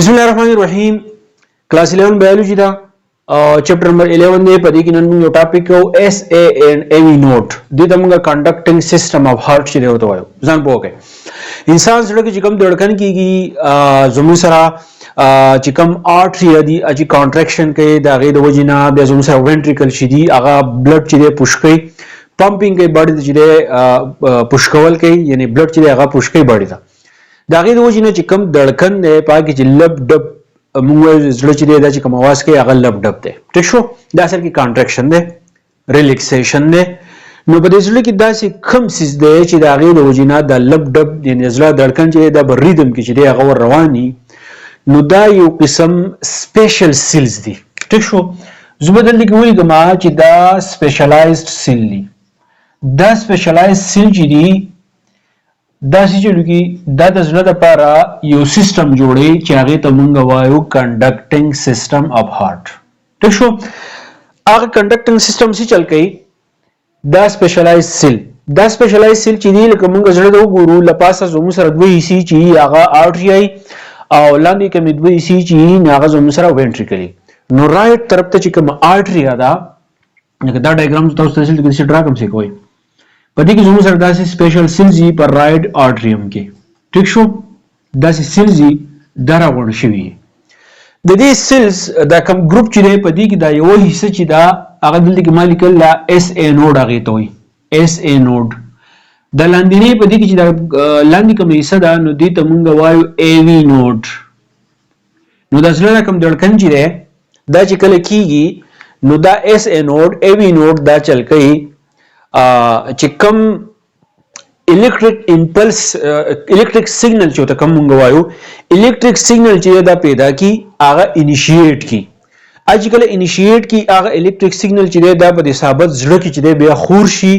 बिस्मिल्लाहिर्रहमानिर्रहीम क्लास 11 बायोलॉजी दा chapter number 11 ने पदी कि नन यो टॉपिक को SA एंड AV नोट दी तमंगा कंडक्टिंग सिस्टम ऑफ हार्ट चिरे होतो आयो जान पोके इंसान सड़क चिकम दड़कन की जुमुसरा चिकम आर्टरी यदि अजी कॉन्ट्रैक्शन के दागे दवजिना बे जुमुसरा वेंट्रिकल शिदी आगा ब्लड चिरे पुश के पंपिंग के बॉडी चिरे पुशकवल के यानी ब्लड चिरे आगा पुश के बॉडी दा दागे दवजिना चिकम दड़कन दे पाकी जिल्लब डब मुंगे जड़ चिरे दा चिकम आवाज के आगा लब डब दे ठीक शो दा सर की कॉन्ट्रैक्शन दे रिलैक्सेशन दे नो बदेजले की दा से खम सिस दे ची दागे दवजिना दा लब डब यानी जड़ा दड़कन चिरे दा रिदम की चिरे आगा रवानी नो दा यो किस्म स्पेशल सिल्स दी ठीक शो जुबदल की हुई गमा ची दा स्पेशलाइज्ड सिल ली दा स्पेशलाइज्ड सिल ची दी दा सी चलू की दा दजला दा पारा यो सिस्टम जोड़े चाहे तमुंगा वायु कंडक्टिंग सिस्टम ऑफ हार्ट ठीक शो आगे कंडक्टिंग सिस्टम सी चल गई दा स्पेशलाइज्ड सिल चीनी लकमुंगा जड़े दो गुरु लपासा जोमु सरदवे सी ची आगा आर्टरी और लांदी के मिदवे सी ची नागा जोमु सरा वेंट्रिकली नो राइट तरफ ते चिकम आर्टरी आदा दा डायग्राम तो तहसील के ड्रा कम से कोई पति की जुमू सरदासी स्पेशल सिल्जी पर राइट आर्टरियम के ठीक शो दासी सिल्जी दरा वन शिवी ददी सिल्स दा कम ग्रुप चिरे पति की दा यो हिस्से चिदा आगा दिल्ली की मालिकल ला SA नोड आगे तोई SA नोड दा लांदिने पति की चिदा लांदी कम हिस्सा दा नुदी तमुंगा वायु AV नोड नु दा सला कम दड़कन चिरे दा चिकल कीगी नु दा SA नोड AV नोड दा चल कई चिकम इलेक्ट्रिक इंपल्स इलेक्ट्रिक सिग्नल जो तकम मंगवायो इलेक्ट्रिक सिग्नल चाहिए दा पैदा की आगा इनिशिएट की आजकल इनिशिएट की आगा इलेक्ट्रिक सिग्नल चाहिए दा बदे साबत जड़ की चाहिए बे खूरशी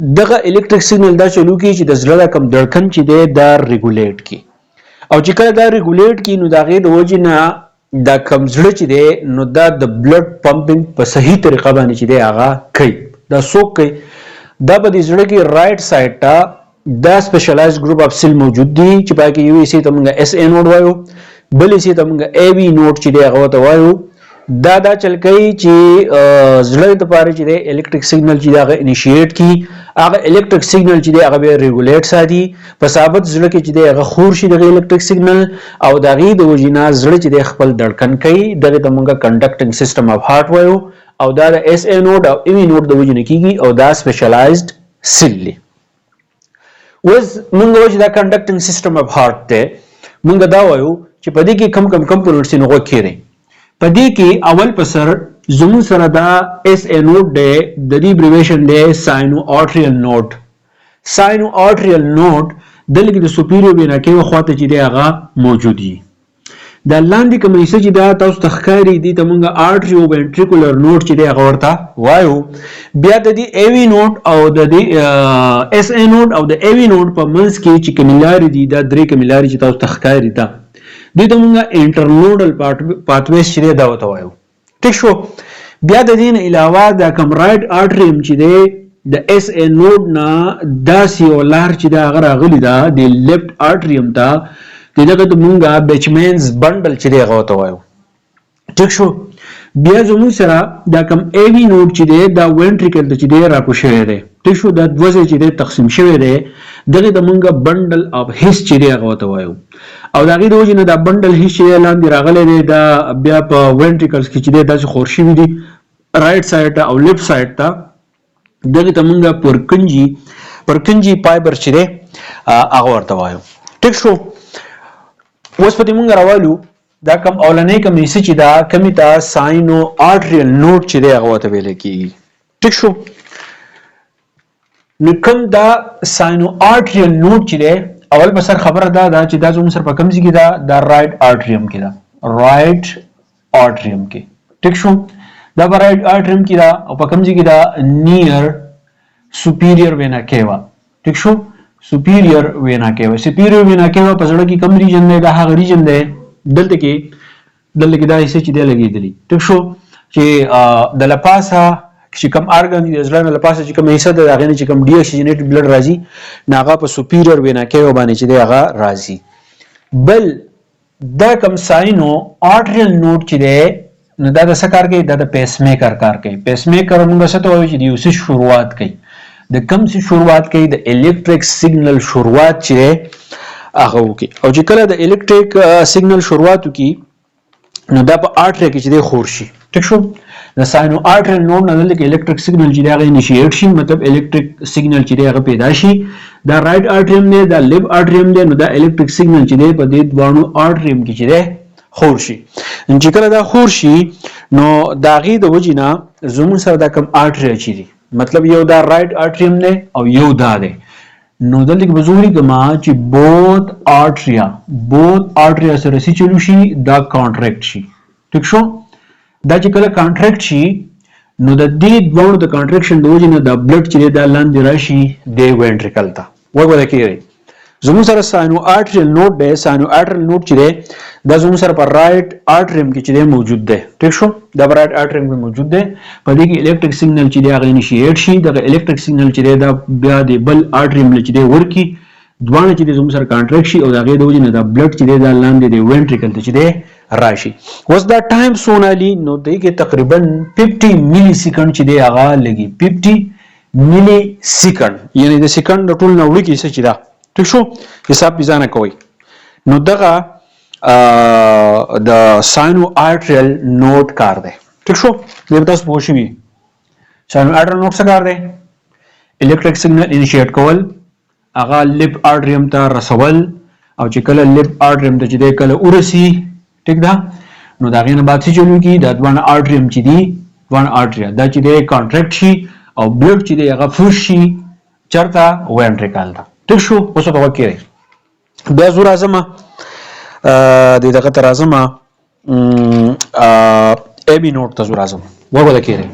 दगा इलेक्ट्रिक सिग्नल दा चलू की चाहिए जड़ा कम धड़कन चाहिए दा रेगुलेट की और चिकल दा रेगुलेट की नु दागे दोजिना दा कम जड़ चाहिए नु दा द ब्लड पंपिंग पर सही तरीका बानी चाहिए आगा कई दा सोक के दा बदी जड़े की राइट साइड ता दा स्पेशलाइज्ड ग्रुप ऑफ सिल मौजूद दी चिपा के यू इसी तमंगा SA नोड वायो बल इसी तमंगा AV नोड चिदे अगवत वायो दा चल कई ची जड़े त पारे चिदे इलेक्ट्रिक सिग्नल चिदे आगे इनिशिएट की आगे इलेक्ट्रिक सिग्नल चिदे आगे बे रेगुलेट सादी पसाबत जड़े की चिदे आगे खूरशी दगे इलेक्ट्रिक सिग्नल और दागी दोजिना जड़े चिदे खपल धड़कन कई दगे तमंगा कंडक्टिंग सिस्टम ऑफ हार्ट वायो और दा SA नोड और AV नोड दो वजने कीगी और दा स्पेशलाइज्ड सिल्ली वज मुंगा वज दा कंडक्टिंग सिस्टम ऑफ हार्ट ते मुंगा दा वायो ची पदी की कम कंपोनेंट से नो खेरे पदी की अवल पसर जुमु सरा दा SA नोड दे ददी एब्रिविएशन दे साइनो आर्टरियल नोड दल की सुपीरियर वेना के वखवाते ची दे आगा मौजूदी दा लांदी कमैसे ची दा ताउस तखकारी दी तमंगा आर्टरियो वेंट्रिकुलर नोड ची दे अगवरता वायु बिया ददी AV नोड और ददी SA नोड और द AV नोड पर मंस की ची कमिलारी दी दा द्रे कमिलारी ची ताउस तखकारी दा दी तमंगा इंटरनोडल पाथवेस ची दे दावता वायु ठीक शो बिया ददी न इलावा दा कम राइट आर्टरियम ची दे द SA नोड ना दा सियोलार ची दा अगर अगली दा दी लेफ्ट आर्टरियम ता तिलक तो मुंगा बेचमेंस बंडल चिदे गवतो वायो ठीक शो बिया जुमु सरा दा कम AV नोड चिदे दा वेंट्रिकल द चिदे राको शेरे ठीक शो दा वजे चिदे तकसीम शेरे दगे द मुंगा बंडल ऑफ हिस चिदे गवतो वायो और दागी दोजिना दा बंडल हिस चिदे लांदी रागले दे दा बिया प वेंट्रिकल्स की चिदे दा खोरशी विदी राइट साइड ता और लेफ्ट साइड ता दगे त मुंगा परकंजी फाइबर चिदे आगवरता वायो ठीक शो वसपति मुंगा रावालू दा कम औलने कम इसी चिदा कमिता साइनो आर्टरियल नोड चिदे अगवत वेले की ठीक शो निकम दा साइनो आर्टरियल नोड चिदे अवल बसर खबर दा चिदा जो सर पकम जी की दा राइट आर्टरियम की ठीक शो दा राइट आर्टरियम की दा और पकम जी की दा नियर सुपीरियर वेना केवा ठीक शो सुपीरियर वेना केवा पसड़ा की कम रीजन दे दा रीजन दे दलते की दा इसे चिदे लगी दली ठीक शो che dalla pasa चिकम आर्गन दजला लपासा चिकम हिस्सा द आगे चिकम डीऑक्सीजनेटेड ब्लड राजी नागा पर सुपीरियर वेना के बानी चिदे आगा राजी बल دا کم ساینو آرټریل نوډ چې دی نو دا د څه کار کوي؟ دا د پیس میکر کار کوي. پیس میکر موږ څه ته وایو چې د یو څه شروعات کوي. د کوم څه شروعات کوي؟ د الیکټریک سیګنل شروعات چې هغه وکړي. او چې کله د الیکټریک سیګنل شروعات وکړي نو دا په آرټری کې چې دی خور شي. ټیک شو؟ د ساینو آرټریل نوډ نه دلته الیکټریک سیګنل چې دی هغه انیشیټ شي، مطلب الیکټریک سیګنل چې دی هغه پیدا شي. دا رائټ آرټریم دی، دا لیفټ آرټریم دی. نو دا الیکټریک سیګنل چې دی په دې دوانو آرټریم کې چې دی خور شي. چې کله دا خور شي نو دا غي د وجینا زمون سره دا کم آرټری چې دی، مطلب یو دا رائټ آرټریم دی او یو دا دی. نو دلته کې بزوري کما چې بوت آرټریا سره سي چلو شي دا کانټریکټ شي. ٹھیک شو؟ دا چې کله کانټریکټ شي نو د دې دوه د کانټریکشن د وجې نه د بلډ چې د لاندې راشي د وینټریکل ته وګوره کېږي. زموږ سره ساینو آرټریل نوډ دی. ساینو آرټریل نوډ چې دی دا زموږ سره په رائټ آرټریم کې چې دی موجود دی. ٹھیک شو؟ دا په رائټ آرټریم کې موجود دی. په دې کې الیکټریک سیګنل چې دی هغه انیشیټ شي. دا الیکټریک سیګنل چې دی دا بیا د بل آرټریم چې دی ورکی دوانه چې زموږ سره کانټریکټ شي او دا غي د وجې نه د بلډ چې دی دا لاندې د وینټریکل ته چې دی راشي. اوس دا ټایم سونالي نو دې کې تقریبا 50 ملي سیکنډ چې دی هغه لګي. 50 ملي سیکنډ یعنی د سیکنډ ټول نه وړي کې څه چې دا. ٹھیک شو؟ حساب پیژانه کوي. نو دغه د ساینو آرټریل نوډ کار دی. ٹھیک شو؟ دې تاسو پوه شئ ساینو آرټریل نوډ څه کار دی؟ الیکټریک سیګنل انیشیټ کول، هغه لیفټ آرټریم ته رسول، او چې کله لیفټ آرټریم ته چې دی کله ورسی ٹھیک ده نو دا غي نه بعد څه چلو کی دا دوه آرټریم چې دی دوه آرټریا دا چې دی کانټریکټ شي او بلډ چې دی هغه فوش شي چرته وینټریکل ته. ٹھیک شو؟ اوس په وکړي بیا زور اعظم د دغه تر اعظم ای بی نوټ ته زور اعظم وګورئ کېږي.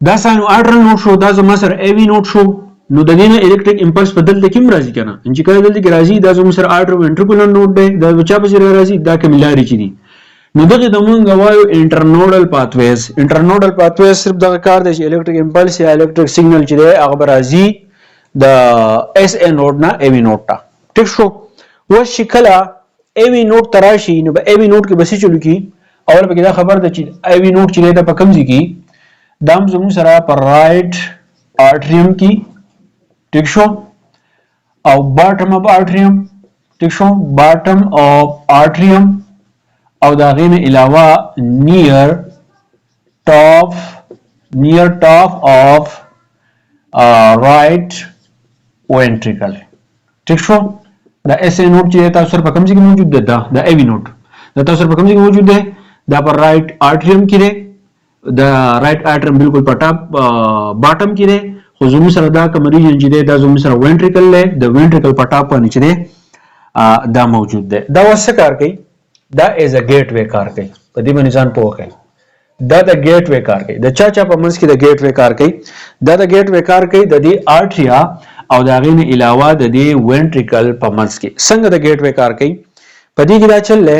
دا ساینو آرټریل نوډ شو، دا زما سره ای بی نوټ شو. نو د دې نه الیکټریک امپلس په دلته کې راځي کنه چې کله دلته کې راځي دا زموږ سره آرټر وینټریکولر نوډ دی. دا بچا په سره راځي دا کمیلاري چي دي. نو دغه د مونږ وایو انټرنوډل پاتویز. انټرنوډل پاتویز صرف دغه کار دی چې الیکټریک امپلس یا الیکټریک سیګنل چې دی هغه راځي د اس ا نوډ نه ای وی نوډ ته. ٹھیک شو؟ و شکل ای وی نوډ تراشي نو به ای وی نوډ کې بسې چلو کی اول به دا خبر ده چې ای وی نوډ چې دی په کوم ځای کې دام زموږ سره پر رائټ آرټریم کې. ٹھیک شو؟ او باټم اف آرټریم. ٹھیک شو؟ باټم اف آرټریم او دا غین علاوه نیر ټاپ اف رائټ وینټریکل. ٹھیک شو؟ دا اس ا نوډ چې تاسو سره په کوم ځای کې موجود ده دا ای وی نوډ دا تاسو سره په کوم ځای کې موجود ده دا پر رائټ آرټریم کې ده. دا رائټ آرټریم بالکل په ټاپ باټم کې ده. خو زموږ سره دا کوم ریجن چې دی دا زموږ سره وینټریکل دی. د وینټریکل په ټاپ باندې چې دی دا موجود دی. دا وسه کار کوي؟ دا ایز ا گیټ وے کار کوي. په دې باندې ځان پوه کړئ. دا د گیټ وے کار کوي. د چا په منځ کې د گیټ وے کار کوي؟ دا د گیټ وے کار کوي د دې آرټریا او دا غین علاوه د دې وینټریکل په منځ کې. څنګه د گیټ وے کار کوي؟ په دې کې دا چللې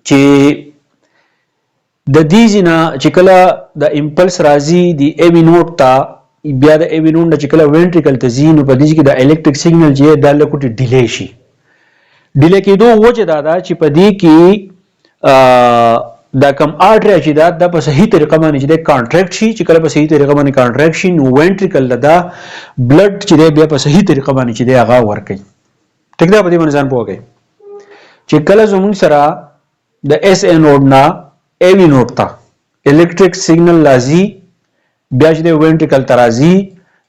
چې د دې جنا چې کله د امپلس راځي د ای وی نوډ ته بیا د ای وی نوډ چې کله وینټریکل ته ځي نو په دې کې د الیکټریک سیګنل چې د لکوټي ډیلی شي. ډیلی کېدو وجه دا ده چې په دې کې دا کم آرټریا چې دا په صحیح طریقه باندې چې د کانټریکټ شي. چې کله په صحیح طریقه باندې کانټریکټ شي نو وینټریکل دا بلډ چې دی بیا په صحیح طریقه باندې چې دی هغه ورکوي. ټیک ده؟ په دې باندې ځان پوه کړئ چې کله زموږ سره د اس ا نوډ نه ای وی نوډ ته الیکټریک سیګنل راځي بیا چې د وینټریکل ته راځي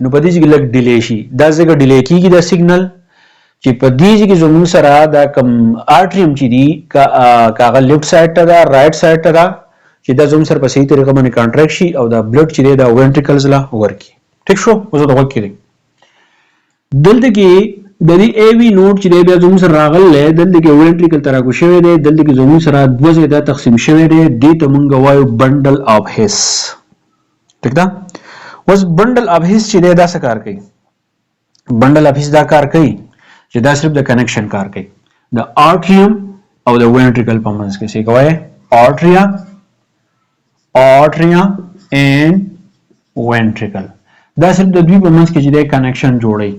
نو په دې کې لږ ډیلی شي. دا ځکه ډیلی کېږي دا سیګنل چې په دې کې زموږ سره دا کم آرټریم چې دی کاغه لیفټ سایډ ته دا رائټ سایډ ته دا چې دا زموږ سره په صحیح طریقه باندې کانټریکټ شي او دا بلډ چې دی دا وینټریکلز لا ورکی. ٹھیک شو؟ اوس دا وکړئ دلته کې د دې ای وی نوډ چې دی بیا زموږ سره راغلی دلته کې وینټریکل ته راکو شوی دی. دلته کې زموږ سره دوه ځای دا تقسیم شوی دی. دې ته مونږ وایو بنډل اف هیس. ٹھیک ده؟ اوس بنډل اف هیس چې دی دا څه کار کوي؟ بنډل اف هیس دا کار کوي چې دا صرف د کنیکشن کار کوي د آرټریم او د وینټریکل په منځ کې. څه کوي؟ آرټریا اینڈ وینټریکل دا صرف د دوی په منځ کې چې د کنیکشن جوړي.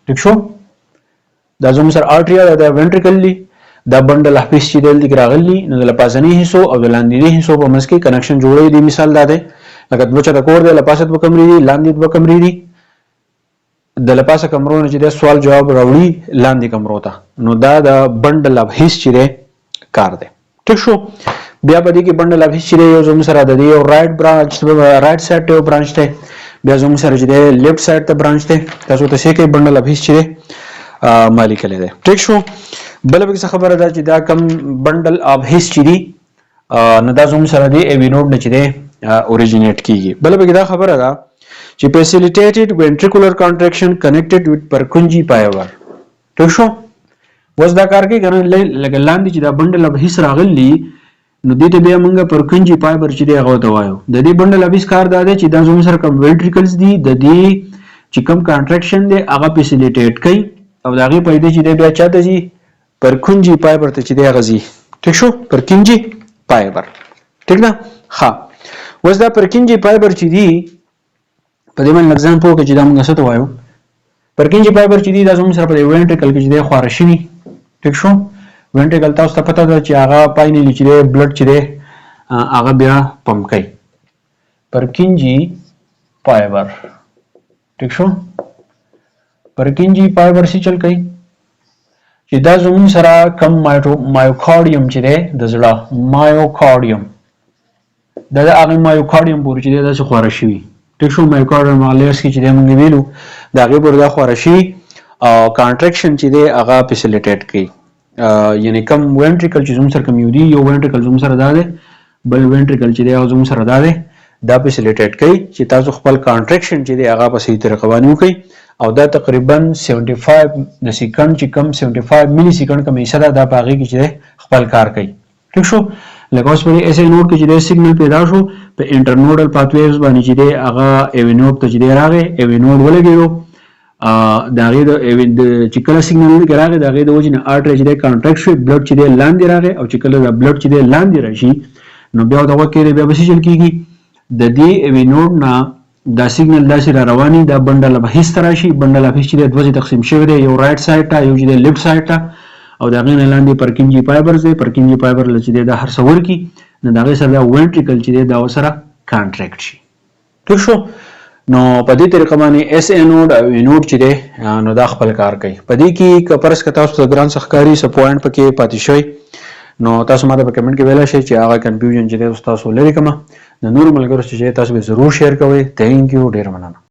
ٹھیک شو؟ دا زموږ سره آرټریا دا وینټریکل دی دا بندل اف پیس چې دلته راغلی نو د لپاسنی حصو او د لاندې حصو په منځ کې کنکشن جوړوي. دی مثال دا ده لکه دوه چې د کور دی لپاسه دوه کمرې دي لاندې دوه کمرې دي د لپاسه کمرو نه چې د سوال جواب راوړي لاندې کمرو ته نو دا د بندل اف هیڅ چې ده کار دی. ټیک شو. بیا په دې کې بندل اف هیڅ چې یو زموږ سره د یو رائټ برانچ رائټ سایډ ته یو برانچ ته بیا زموږ سره چې د لیفټ سایډ ته برانچ ته تاسو ته څه کوي بندل اف هیڅ چې مالی کله ده. ټیک شو. بل به څه خبره ده چې دا کم بندل اف هیڅ چې دی نو دا زموږ سره دی ایوی نوډ نه چې دی اوریجینیټ کیږي. بل به دا خبره ده چې facilitated ventricular contraction connected with Purkinje fiber. ټیک شو. اوس دا کار کوي کنه لکه لاندې چې دا بندل اف هیڅ راغلی نو دې ته بیا موږ Purkinje fiber چې دی هغه ته وایو. د دې بندل اف هیڅ کار دا دی چې دا زموږ سره کوم ventricles دي د دې چې کوم contraction دی هغه facilitate کوي او دا غي پیدا چې دی بیا چاته شي Purkinje fiber ته چې دی هغه شي. ټیک شو. Purkinje fiber. ټیک ده. ها اوس دا Purkinje fiber چې دی په دې باندې لږ پوه چې دا موږ څه ته وایو. Purkinje fiber چې دی دا زموږ سره په ventricle کې چې دی خواره شوی. ټیک شو. ventricle تاسو ته پته ده چې هغه پاینلی چې دی بلډ چې دی هغه بیا پمپ کوي. Purkinje fiber. ټیک شو. Purkinje fiber څه چل کوي چې دا زموږ سره کم مایوکارډیم چې دی د زړه مایوکارډیم دا د هغه مایوکارډیم پورې چې دی دا څه خواره شوی. ټیک شو. مایوکارډیم لیرز کې چې دی موږ ویلو دا هغې پورې دا خواره شوي او کانټریکشن چې دی هغه فیسیلیټیټ کوي. یعنی کم وینټریکل چې زموږ سره کم یو دی یو وینټریکل زموږ سره دا دی بل وینټریکل چې دی هغه زموږ سره دا دی دا فیسیلیټیټ کوي چې تاسو خپل کانټریکشن چې دی هغه په صحیح طریقه باندې وکړئ او دا تقریبا 75 د سکند چې کم 75 ملي سکند کم حصہ دا په هغې کې چې خپل کار کوي. ټیک شو. لکه اوس په ایس ای نوډ کې چې د سیګنل پیدا شو په انټرنوډل پاتویز باندې چې دی هغه ایوی نوډ ته چې دی راغی ایوی نوډ ولګېدو د هغې د چې کله سیګنل کې راغی د هغې د وجې نه آرټري چې دی کانټریکټ شوی بلډ چې دی لاندې راغی او چې کله دا بلډ چې دی لاندې راشي نو بیا دغه کې بیا به څه چل کېږي د دې ایوی نوډ نه دا سیګنل داسې را رواني دا بندل اف هیڅ ته راشي. بندل اف هیڅ چې دی دوه ځای تقسیم شوی دی یو رائټ سایډ ته یو چې دی لیفټ سایډ ته او د هغې نه لاندې Purkinje فایبرز دی. Purkinje فایبر چې دی دا هر څه ورکي نو د هغې سره دا وینټریکل چې دی دا ورسره کانټریکټ شي. ټیک شو. نو په دې طریقه باندې ایس ای نوډ او ای نوډ چې دی نو دا خپل کار کوي. په دې کې که فرض که تاسو ته ګران څه ښکاري څه پوینټ پکې پاتې شوی نو تاسو ماته په کمنټ کې ویلی شئ چې هغه کنفیوژن چې دی تاسو لرې کړمه. د نورو ملګرو چې تاسو به ضرور شیر کوئ. تھینک یو. ډېر مننه.